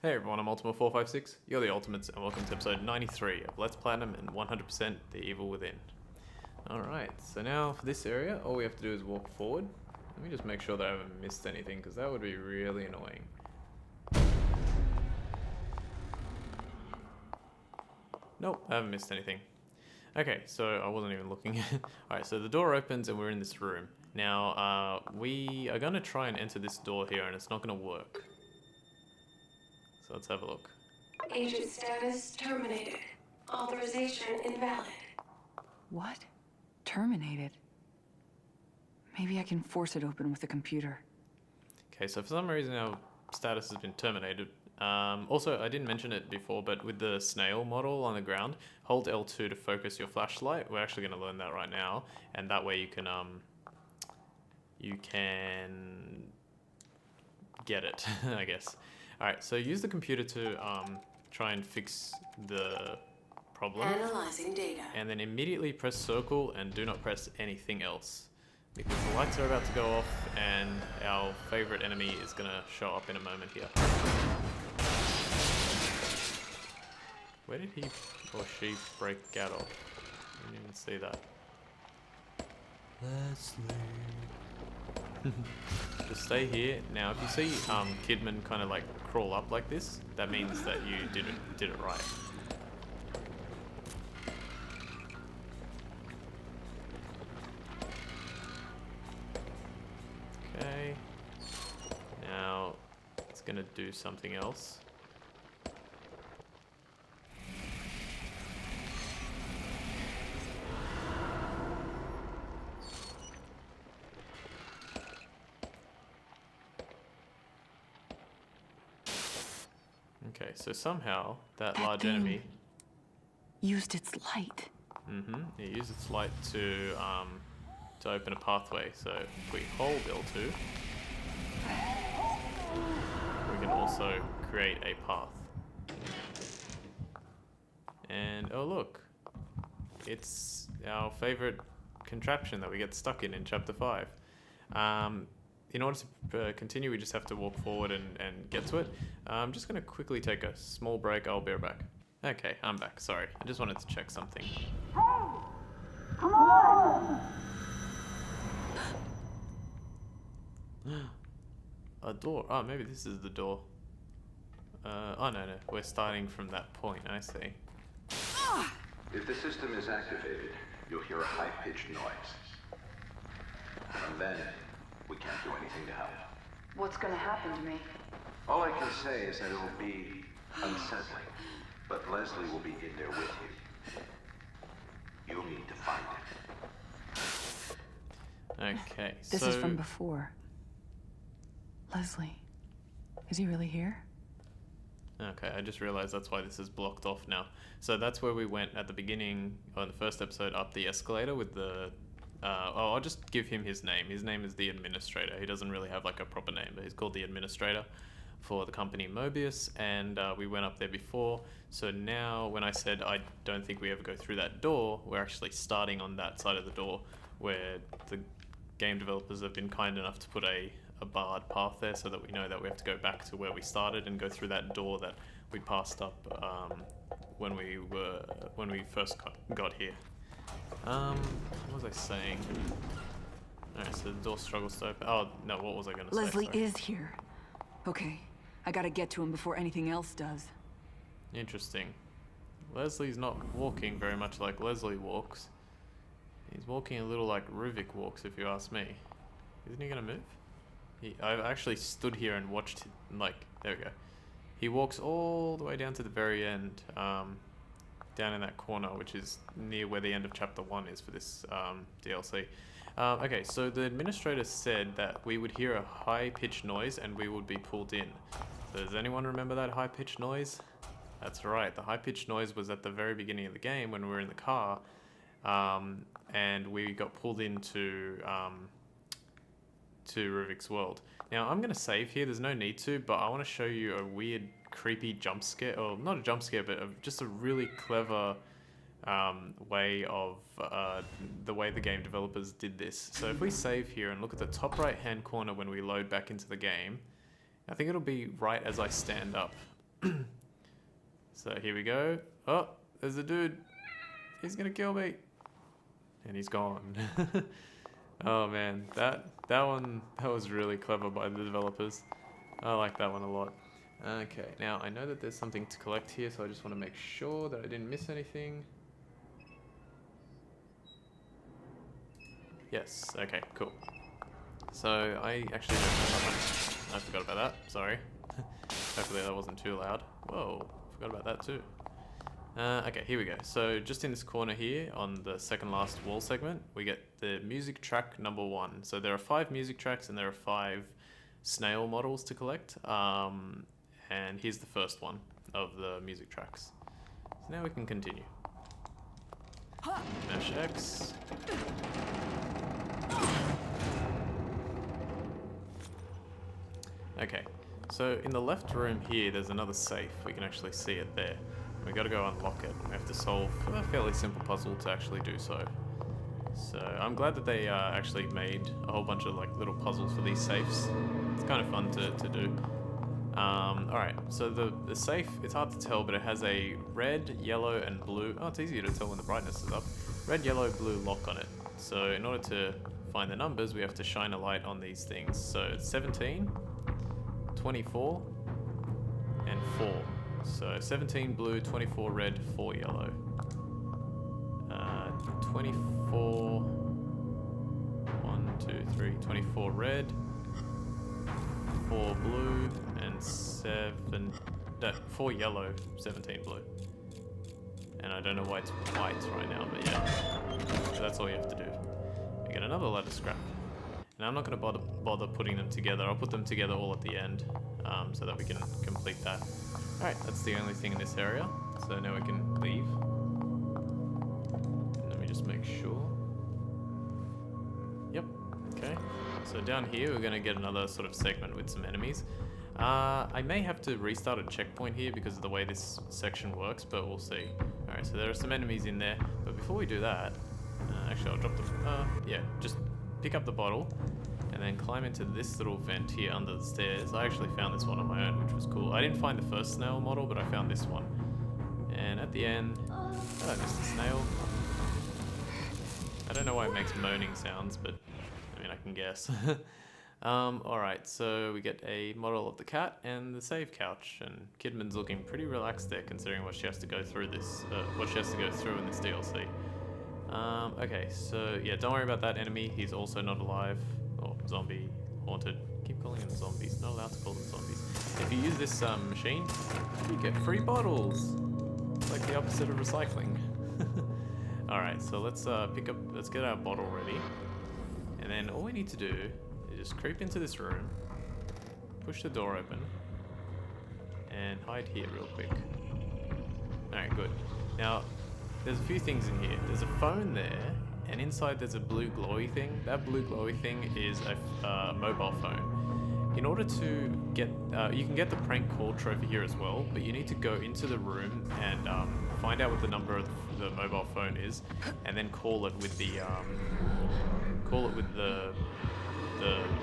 Hey everyone, I'm Ultima456, you're the Ultimates, and welcome to episode 93 of Let's Platinum and 100% The Evil Within. Alright, so now for this area, all we have to do is walk forward. Let me just make sure that I haven't missed anything, because that would be really annoying. Nope, I haven't missed anything. Okay, so I wasn't even looking. Alright, so the door opens and we're in this room. Now, we are going to try and enter this door here, and it's not going to work. So let's have a look. Agent status terminated. Authorization invalid. What? Terminated? Maybe I can force it open with the computer. Okay, so for some reason our status has been terminated. Also, I didn't mention it before, but with the snail model on the ground, hold L2 to focus your flashlight. We're actually going to learn that right now, and that way you can get it, I guess. Alright, so use the computer to try and fix the problem. Analyzing data. And then immediately press circle and do not press anything else. Because the lights are about to go off and our favorite enemy is going to show up in a moment here. Where did he or she break out of? I didn't even see that. Leslie. Just stay here. Now, if you see Kidman kind of like crawl up like this, that means that you did it right. Okay. Now, it's gonna do something else. Okay, so somehow that large thing enemy used its light. it used its light to open a pathway. So if we hold L2, we can also create a path. And oh look, it's our favorite contraption that we get stuck in chapter 5. In order to continue, we just have to walk forward and get to it. I'm just going to quickly take a small break. I'll be right back. Okay, I'm back. Sorry. I just wanted to check something. Come on! A door. Oh, maybe this is the door. Oh, no. We're starting from that point. I see. If the system is activated, you'll hear a high-pitched noise. And then, we can't do anything to help. What's gonna happen to me? All I can say is that it'll be unsettling, but Leslie will be in there with you. You'll need to find it. Okay, This is from before. Leslie, is he really here? Okay, I just realized that's why this is blocked off now. So that's where we went at the beginning, or in the first episode, up the escalator with the... I'll just give him his name. His name is the Administrator. He doesn't really have like a proper name, but he's called the Administrator for the company Mobius, and we went up there before. So now when I said I don't think we ever go through that door, we're actually starting on that side of the door where the game developers have been kind enough to put a barred path there so that we know that we have to go back to where we started and go through that door that we passed up when we first got here. What was I saying? Alright, so the door struggles to open. Oh, no, what was I going to say? Leslie Sorry. is here. Okay, I gotta get to him before anything else does. Interesting. Leslie's not walking very much like Leslie walks. He's walking a little like Ruvik walks, if you ask me. Isn't he going to move? I've actually stood here and watched him, like, there we go. He walks all the way down to the very end, down in that corner, which is near where the end of chapter 1 is for this DLC. Okay, so the Administrator said that we would hear a high-pitched noise and we would be pulled in. Does anyone remember that high-pitched noise? That's right, the high-pitched noise was at the very beginning of the game when we were in the car, and we got pulled into to Ruvik's world. Now, I'm going to save here, there's no need to, but I want to show you a weird, creepy jump scare, or not a jump scare, but just a really clever way of the way the game developers did this. So if we save here and look at the top right hand corner when we load back into the game, I think it'll be right as I stand up. So here we go. Oh, there's a dude. He's gonna kill me. And he's gone. Oh man, that was really clever by the developers. I like that one a lot. Okay, now I know that there's something to collect here, so I just want to make sure that I didn't miss anything. Yes, okay, cool. So I actually don't know that one. I forgot about that, sorry. Hopefully that wasn't too loud. Whoa, forgot about that too. Okay, here we go. So just in this corner here on the second last wall segment, we get the music track number 1. So there are 5 music tracks and there are 5 snail models to collect. And here's the first one of the music tracks. So now we can continue. Smash X. Okay, so in the left room here, there's another safe. We can actually see it there. We gotta go unlock it. We have to solve a fairly simple puzzle to actually do so. So I'm glad that they actually made a whole bunch of like little puzzles for these safes. It's kind of fun to do. Alright, so the safe, it's hard to tell, but it has a red, yellow, and blue. Oh, it's easier to tell when the brightness is up. Red, yellow, blue lock on it. So in order to find the numbers, we have to shine a light on these things. So it's 17, 24, and 4. So 17 blue, 24 red, 4 yellow. 24, 1, 2, 3, 24 red, 4 blue, and 4 yellow, 17 blue. And I don't know why it's white right now, but yeah. So that's all you have to do. You get another ladder scrap. And I'm not going to bother putting them together. I'll put them together all at the end, so that we can complete that. Alright, that's the only thing in this area. So now we can leave. Let me just make sure. Yep, okay. So down here we're going to get another sort of segment with some enemies. I may have to restart a checkpoint here because of the way this section works, but we'll see. Alright, so there are some enemies in there, but before we do that, actually I'll drop the, yeah, just pick up the bottle and then climb into this little vent here under the stairs. I actually found this one on my own, which was cool. I didn't find the first snail model, but I found this one. And at the end, oh, I missed a snail. I don't know why it makes moaning sounds, but I mean, I can guess. Alright, so we get a model of the cat and the save couch, and Kidman's looking pretty relaxed there considering what she has to go through this, what she has to go through in this DLC. Okay, so yeah, don't worry about that enemy, he's also not alive, or zombie, haunted, keep calling them zombies, not allowed to call them zombies. If you use this machine, you get free bottles! It's like the opposite of recycling. Alright, so let's get our bottle ready, and then all we need to do is just creep into this room, push the door open, and hide here real quick. Alright, good. Now, there's a few things in here. There's a phone there, and inside there's a blue glowy thing. That blue glowy thing is a mobile phone. In order to get, you can get the prank call trophy here as well, but you need to go into the room and find out what the number of the mobile phone is, and then call it with the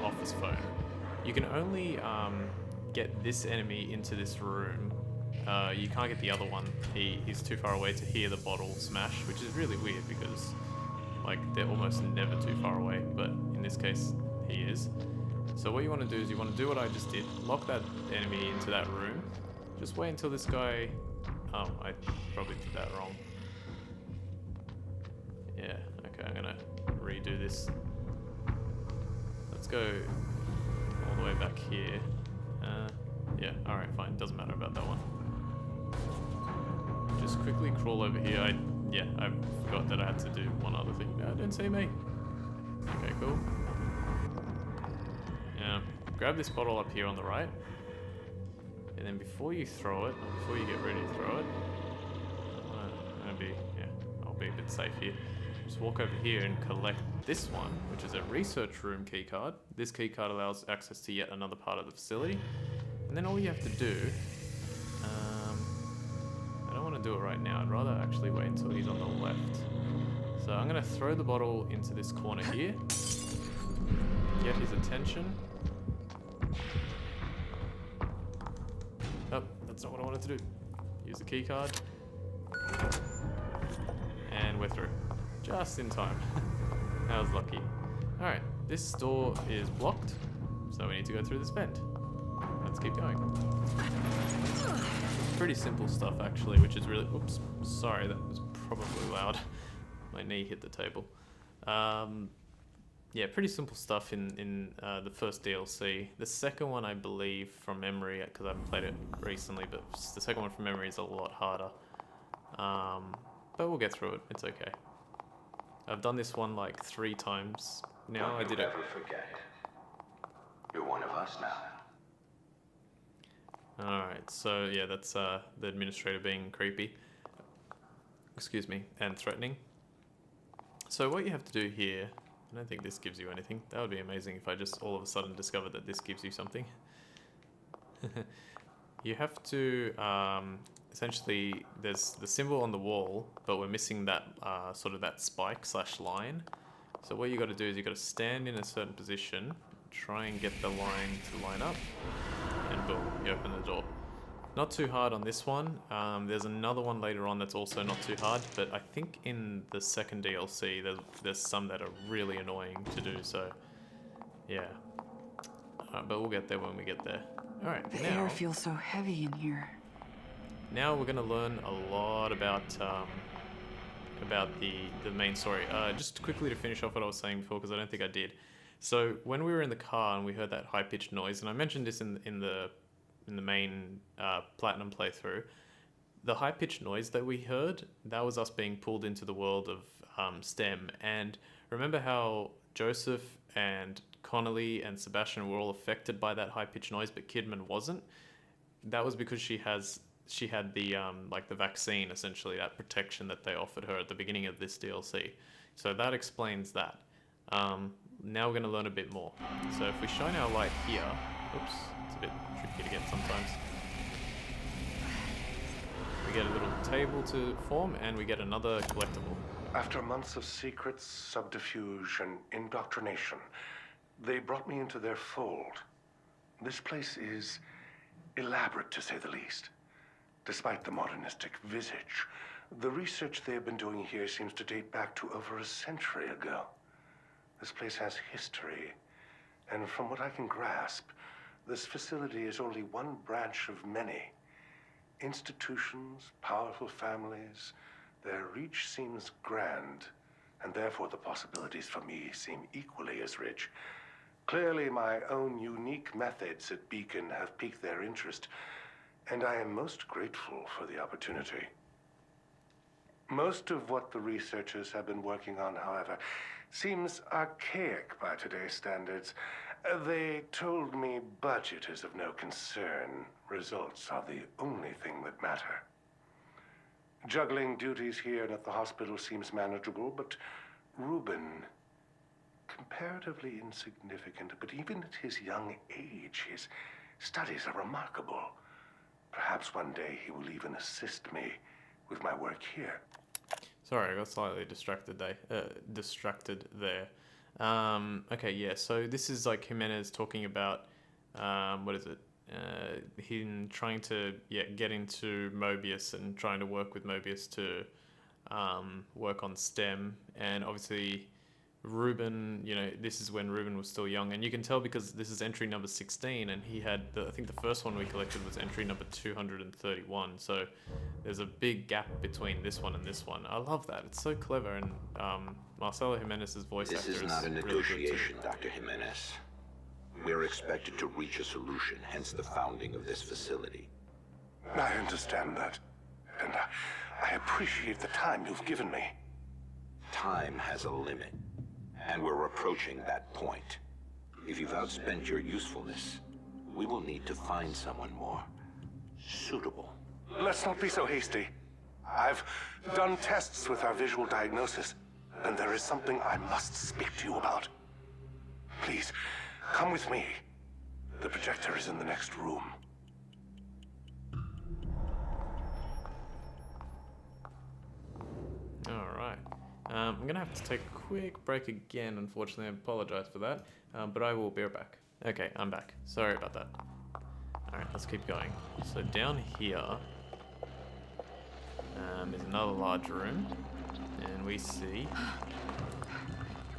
office phone. You can only get this enemy into this room. You can't get the other one. He's too far away to hear the bottle smash, which is really weird because like they're almost never too far away, but in this case he is. So what you want to do is you want to do what I just did, lock that enemy into that room, just wait until this guy, oh, I probably did that wrong. Yeah, okay, I'm gonna redo this. Let's go all the way back here. Yeah, alright, fine, doesn't matter about that one. Just quickly crawl over here. I forgot that I had to do one other thing. No, don't see me. Okay, cool. Yeah, grab this bottle up here on the right. And then before you throw it, or before you get ready to throw it, I'll be a bit safe here. Just walk over here and collect this one, which is a research room keycard. This keycard allows access to yet another part of the facility. And then all you have to do, I don't want to do it right now, I'd rather actually wait until he's on the left. So I'm going to throw the bottle into this corner here, get his attention. Oh, that's not what I wanted to do. Use the key card. And we're through. Just in time. I was lucky. Alright, this door is blocked, so we need to go through this vent. Let's keep going. Pretty simple stuff actually, which is really... Oops, sorry, that was probably loud. My knee hit the table. Yeah, pretty simple stuff in the first DLC. The second one, I believe, from memory, because I haven't played it recently, but the second one from memory is a lot harder. But we'll get through it. It's okay. I've done this one like 3 times now. I did it. Never forget. You're one of us now. Alright, so yeah, that's the administrator being creepy. Excuse me, and threatening. So what you have to do here, I don't think this gives you anything. That would be amazing if I just all of a sudden discovered that this gives you something. You have to, essentially, there's the symbol on the wall, but we're missing that, sort of that spike / line. So what you got to do is you got to stand in a certain position, try and get the line to line up, and boom, you open the door. Not too hard on this one. There's another one later on that's also not too hard, but I think in the second DLC there's some that are really annoying to do, so yeah. But we'll get there when we get there. Alright, The air feels so heavy in here. now we're going to learn a lot about the main story. Just quickly to finish off what I was saying before, because I don't think I did. So when we were in the car and we heard that high-pitched noise, and I mentioned this in the main Platinum playthrough, the high-pitched noise that we heard, that was us being pulled into the world of STEM. And remember how Joseph and Connolly and Sebastian were all affected by that high-pitched noise, but Kidman wasn't? That was because she had the like the vaccine, essentially, that protection that they offered her at the beginning of this DLC. So that explains that. Now we're going to learn a bit more. So if we shine our light here, oops, it's a bit tricky to get sometimes. We get a little table to form, and we get another collectible. After months of secrets, subterfuge, and indoctrination, they brought me into their fold. This place is elaborate, to say the least. Despite the modernistic visage, the research they have been doing here seems to date back to over a century ago. This place has history, and from what I can grasp, this facility is only one branch of many. Institutions, powerful families, their reach seems grand, and therefore the possibilities for me seem equally as rich. Clearly, my own unique methods at Beacon have piqued their interest, and I am most grateful for the opportunity. Most of what the researchers have been working on, however, seems archaic by today's standards. They told me budget is of no concern. Results are the only thing that matter. Juggling duties here and at the hospital seems manageable, but Ruben, comparatively insignificant, but even at his young age, his studies are remarkable. Perhaps one day he will even assist me with my work here. Sorry, I got slightly distracted there. Okay, yeah, so this is like Jiminez talking about, what is it? Him trying to get into Mobius and trying to work with Mobius to work on STEM. And obviously Ruben, this is when Ruben was still young, and you can tell because this is entry number 16, and he had I think the first one we collected was entry number 231, so there's a big gap between this one and this one. I love that. It's so clever, and Marcelo Jimenez's voice actor is This is not a really good negotiation, too. Dr. Jimenez. We're expected to reach a solution, hence the founding of this facility. I understand that, and I appreciate the time you've given me. Time has a limit, and we're approaching that point. If you've outspent your usefulness, we will need to find someone more suitable. Let's not be so hasty. I've done tests with our visual diagnosis, and there is something I must speak to you about. Please, come with me. The projector is in the next room. Alright. I'm going to have to take a quick break again, unfortunately. I apologize for that. But I will be right back. Okay, I'm back. Sorry about that. Alright, let's keep going. So down here is another large room, and we see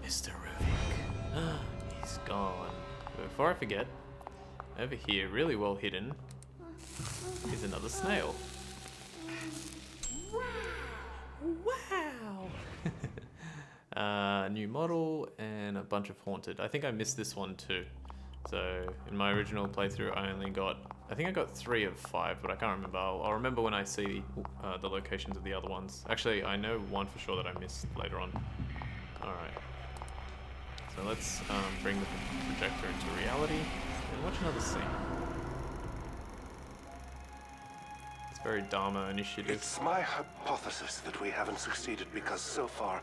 Mr. Ruvik. He's gone. But before I forget, over here, really well hidden, is another snail. Wow! New model and a bunch of haunted. I think I missed this one too. So in my original playthrough, I think I got 3 of 5, but I can't remember. I'll remember when I see the locations of the other ones. Actually, I know one for sure that I missed later on. Alright. So let's bring the projector into reality and watch another scene. It's very Dharma initiative. It's my hypothesis that we haven't succeeded because so far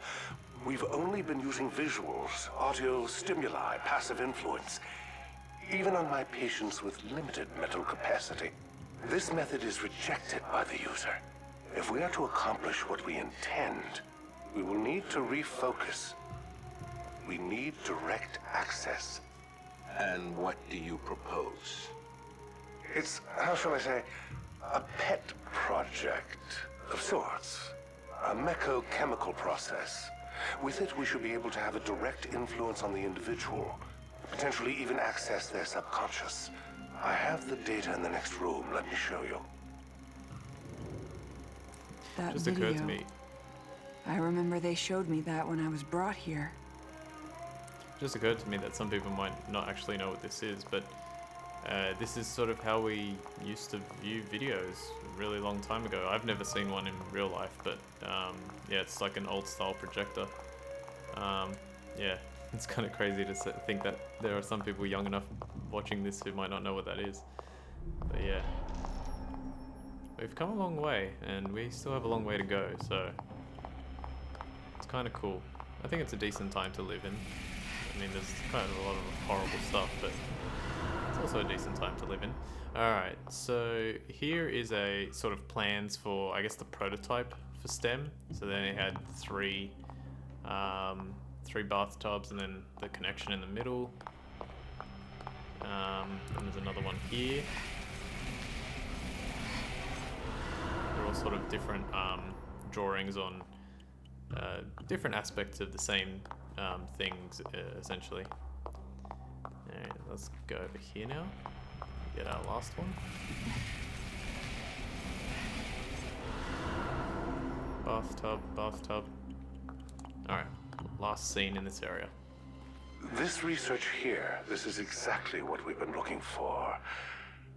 we've only been using visuals, audio stimuli, passive influence, even on my patients with limited mental capacity. This method is rejected by the user. If we are to accomplish what we intend, we will need to refocus. We need direct access. And what do you propose? It's, how shall I say, a pet project of sorts. A mechochemical process. With it, we should be able to have a direct influence on the individual, potentially even access their subconscious. I have the data in the next room. Let me show you. That Just video. occurred to me. I remember they showed me that when I was brought here. Just occurred to me that some people might not actually know what this is, but this is sort of how we used to view videos a really long time ago. I've never seen one in real life, but yeah, it's like an old style projector. Yeah, it's kind of crazy to think that there are some people young enough watching this who might not know what that is. But yeah, we've come a long way, and we still have a long way to go, so it's kind of cool. I think it's a decent time to live in. I mean, there's kind of a lot of horrible stuff, but it's also a decent time to live in. Alright, so here is a sort of plans for, I guess, the prototype for STEM. So then it had three bathtubs and then the connection in the middle. And there's another one here. They're all sort of different drawings on different aspects of the same things, essentially. Alright, let's go over here now. Get our last one. Bathtub, bathtub. Alright, last scene in this area. This research here, this is exactly what we've been looking for.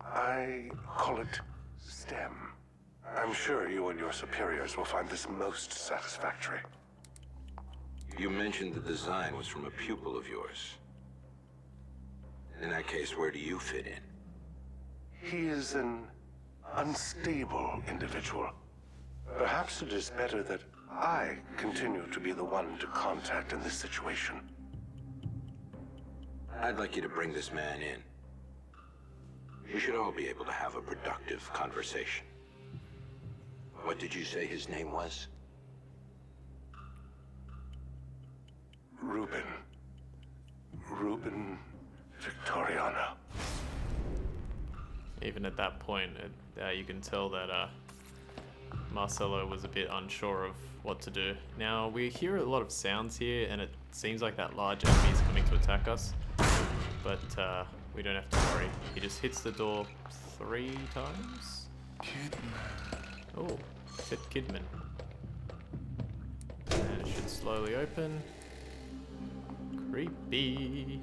I call it STEM. I'm sure you and your superiors will find this most satisfactory. You mentioned the design was from a pupil of yours. In that case, where do you fit in? He is an unstable individual. Perhaps it is better that I continue to be the one to contact in this situation. I'd like you to bring this man in. We should all be able to have a productive conversation. What did you say his name was? Ruben Victoriano. Even at that point, you can tell that Marcelo was a bit unsure of what to do. Now, we hear a lot of sounds here, and it seems like that large enemy is coming to attack us. But we don't have to worry. He just hits the door 3 times. Oh, it hit Kidman. And it should slowly open. Creepy.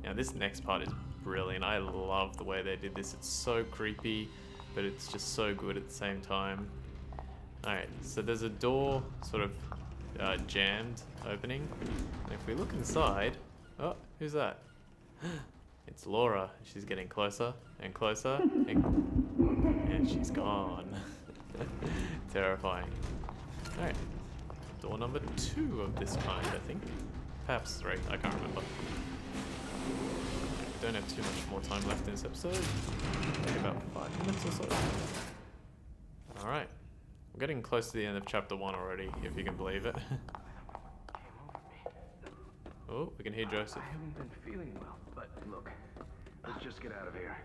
Now this next part is brilliant. I love the way they did this. It's so creepy, but it's just so good at the same time. Alright, so there's a door sort of jammed opening. And if we look inside, oh, who's that? It's Laura. She's getting closer and closer, and she's gone. Terrifying. Alright, door number 2 of this kind, I think. Perhaps 3, I can't remember. Don't have too much more time left in this episode. Maybe about 5 minutes or so. Alright. We're getting close to the end of chapter 1 already, if you can believe it. Oh, we can hear Joseph. I haven't been feeling well, but look, let's just get out of here.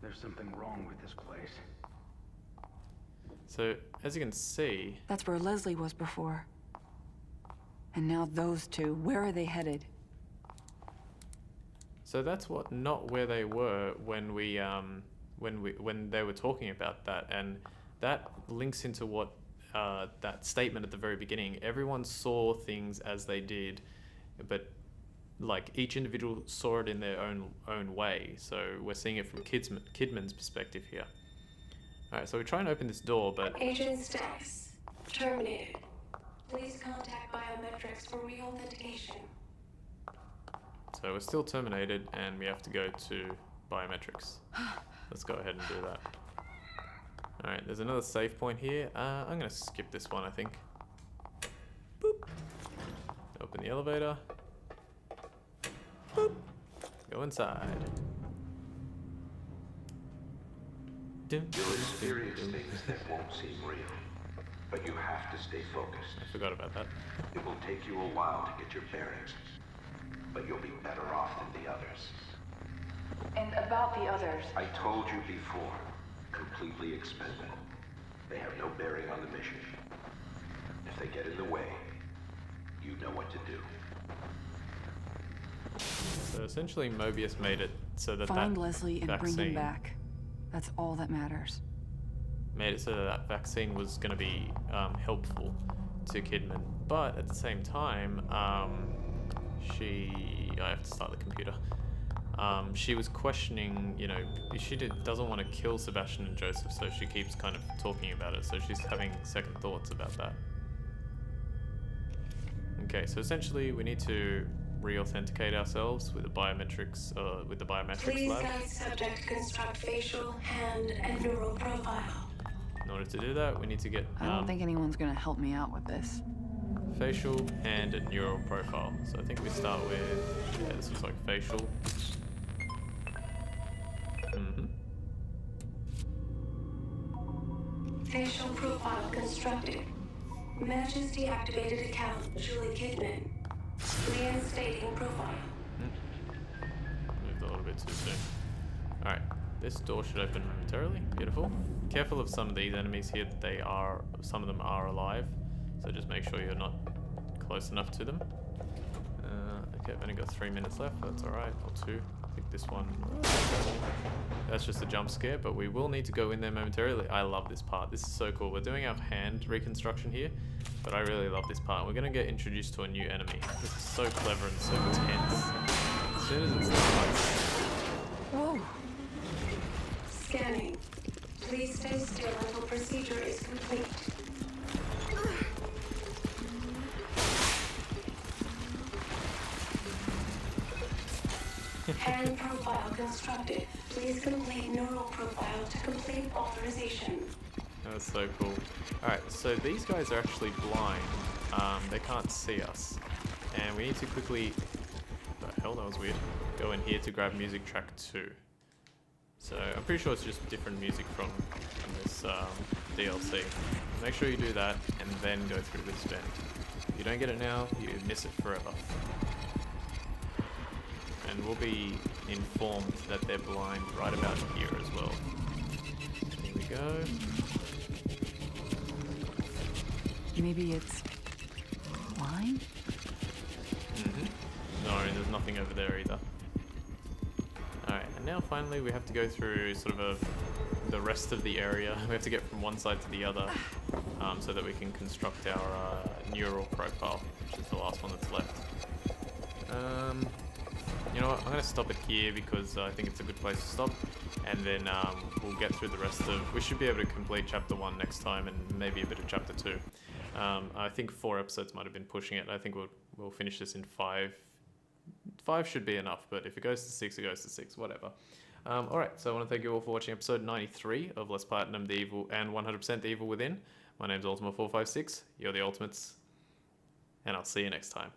There's something wrong with this place. So, as you can see, That's where Leslie was before. And now those two, where are they headed? so that's not where they were when when they were talking about that, and that links into what that statement at the very beginning. Everyone saw things as they did, but like each individual saw it in their own way. So we're seeing it from Kidman's perspective here. All right, so we try and open this door, but Agent status terminated. Please contact biometrics for reauthentication. so we're still terminated, and we have to go to biometrics. Let's go ahead and do that. All right, there's another save point here. I'm gonna skip this one, I think. Boop. Open the elevator. Boop. Go inside. You'll experience things that won't seem real, but you have to stay focused. I forgot about that. It will take you a while to get your bearings, but you'll be better off than the others. And about the others. I told you before, completely expendable. They have no bearing on the mission. If they get in the way, you know what to do. So essentially, Mobius made it so that Find that Leslie and vaccine bring him back. That's all that matters. made it so that vaccine was going to be helpful to Kidman, but at the same time, I have to start the computer. She was questioning, you know, doesn't want to kill Sebastian and Joseph, so she keeps kind of talking about it. So she's having second thoughts about that. Okay, so essentially we need to re-authenticate ourselves with the biometrics Please lab. guide subject construct facial, hand, and neural profile. In order to do that, we need to get I don't think anyone's gonna help me out with this. facial, hand, and neural profile. So I think we start with, yeah, this looks like facial. Facial profile constructed. Matches deactivated account Julie Kidman. Reinstating profile. Moved a little bit too soon. Alright, this door should open momentarily. Beautiful. Careful of some of these enemies here, some of them are alive. So just make sure you're not close enough to them. Okay, I've only got 3 minutes left, that's alright, or 2. I think this one, that's just a jump scare, but we will need to go in there momentarily. I love this part, this is so cool. We're doing our hand reconstruction here, but I really love this part. We're gonna get introduced to a new enemy. This is so clever and so tense. As soon as it starts. Whoa! Scanning. Please stay still until procedure is complete. Hand profile constructed. Please complete neural profile to complete authorization. That's so cool. Alright, so these guys are actually blind. They can't see us. And we need to quickly... What the hell, that was weird. Go in here to grab music track 2. So I'm pretty sure it's just different music from this DLC. Make sure you do that and then go through this vent. If you don't get it now, you miss it forever. And we'll be informed that they're blind right about here as well. Here we go. Maybe it's blind? No, there's nothing over there either. Alright, and now finally we have to go through sort of the rest of the area. We have to get from one side to the other so that we can construct our neural profile, which is the last one that's left. You know what, I'm going to stop it here because I think it's a good place to stop, and then we'll get through the rest of... We should be able to complete Chapter 1 next time, and maybe a bit of Chapter 2. I think 4 episodes might have been pushing it. I think we'll finish this in 5. 5 should be enough, but if it goes to 6, it goes to 6, whatever. Alright, so I want to thank you all for watching episode 93 of Less Platinum, The Evil, and 100% The Evil Within. My name's Ultima456, you're the Ultimates, and I'll see you next time.